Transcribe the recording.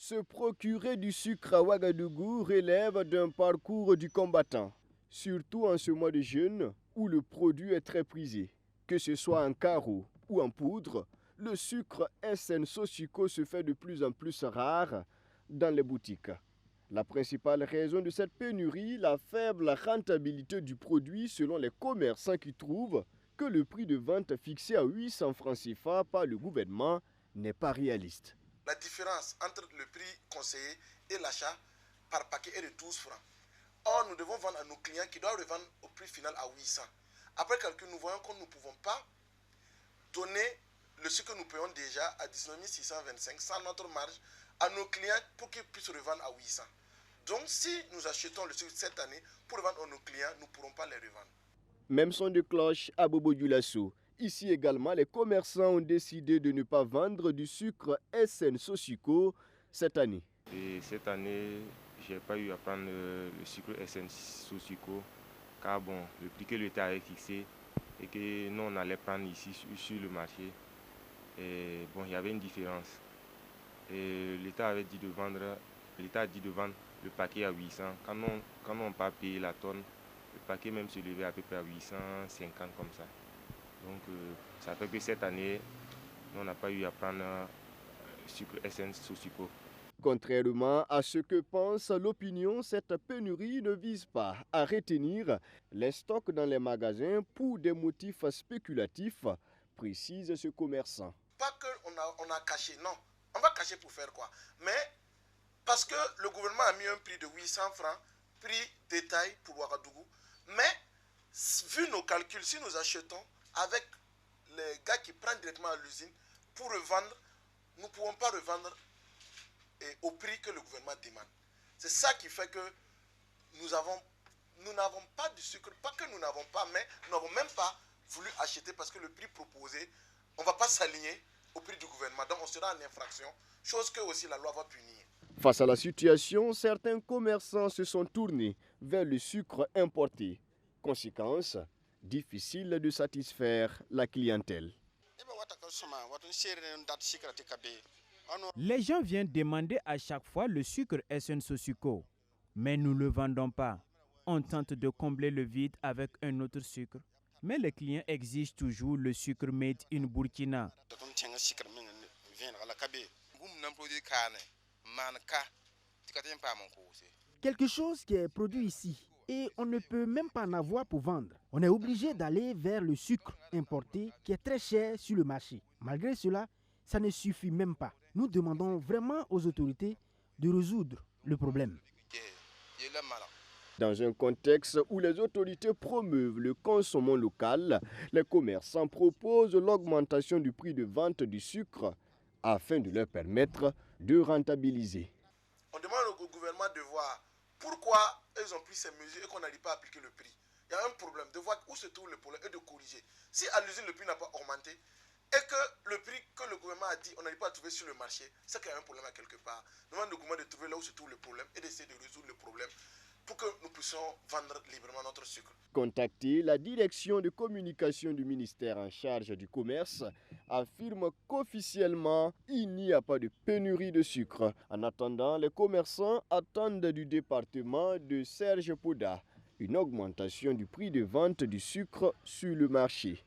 Se procurer du sucre à Ouagadougou relève d'un parcours du combattant, surtout en ce mois de jeûne où le produit est très prisé. Que ce soit en carreau ou en poudre, le sucre SN Sosiko se fait de plus en plus rare dans les boutiques. La principale raison de cette pénurie, la faible rentabilité du produit selon les commerçants qui trouvent que le prix de vente fixé à 800 francs CFA par le gouvernement n'est pas réaliste. La différence entre le prix conseillé et l'achat par paquet est de 12 francs. Or, nous devons vendre à nos clients qui doivent revendre au prix final à 800. Après calcul, nous voyons que nous ne pouvons pas donner le sucre que nous payons déjà à 19 625 sans notre marge à nos clients pour qu'ils puissent revendre à 800. Donc, si nous achetons le sucre cette année pour revendre à nos clients, nous ne pourrons pas les revendre. Même son de cloche à Bobo Dioulasso. Ici également, les commerçants ont décidé de ne pas vendre du sucre SN Sosiko cette année. Et cette année, je n'ai pas eu à prendre le sucre SN Sosiko car bon, le prix que l'État avait fixé et que nous on allait prendre ici sur le marché, et bon, il y avait une différence. Et l'État a dit de vendre le paquet à 800. Quand on n'a pas payé la tonne, le paquet même se levait à peu près à 850 comme ça. Donc ça fait que cette année, on n'a pas eu à prendre sucre SN Sosiko. Contrairement à ce que pense l'opinion, cette pénurie ne vise pas à retenir les stocks dans les magasins pour des motifs spéculatifs, précise ce commerçant. Pas qu'on a caché, non. On va cacher pour faire quoi? Mais parce que le gouvernement a mis un prix de 800 francs, prix détail pour Ouagadougou. Mais vu nos calculs, si nous achetons avec les gars qui prennent directement à l'usine pour revendre, nous ne pouvons pas revendre au prix que le gouvernement demande. C'est ça qui fait que nous n'avons pas du sucre. Pas que nous n'avons pas, mais nous n'avons même pas voulu acheter parce que le prix proposé, on ne va pas s'aligner au prix du gouvernement. Donc on sera en infraction, chose que aussi la loi va punir. Face à la situation, certains commerçants se sont tournés vers le sucre importé. Conséquence, difficile de satisfaire la clientèle. Les gens viennent demander à chaque fois le sucre SN Sosiko, mais nous ne le vendons pas. On tente de combler le vide avec un autre sucre, mais les clients exigent toujours le sucre made in Burkina. Quelque chose qui est produit ici et on ne peut même pas en avoir pour vendre. On est obligé d'aller vers le sucre importé qui est très cher sur le marché. Malgré cela, ça ne suffit même pas. Nous demandons vraiment aux autorités de résoudre le problème. Dans un contexte où les autorités promeuvent le consommation local, les commerçants proposent l'augmentation du prix de vente du sucre afin de leur permettre de rentabiliser. On demande au gouvernement de voir pourquoi ils ont pris ces mesures et qu'on n'arrive pas à appliquer le prix. Il y a un problème, de voir où se trouve le problème et de corriger. Si à l'usine le prix n'a pas augmenté et que le prix que le gouvernement a dit on n'arrive pas à trouver sur le marché, c'est qu'il y a un problème à quelque part. On demande au gouvernement de trouver là où se trouve le problème et d'essayer de résoudre le problème pour que nous puissions vendre librement notre sucre. Contacté, la direction de communication du ministère en charge du commerce affirme qu'officiellement, il n'y a pas de pénurie de sucre. En attendant, les commerçants attendent du département de Serge Poda une augmentation du prix de vente du sucre sur le marché.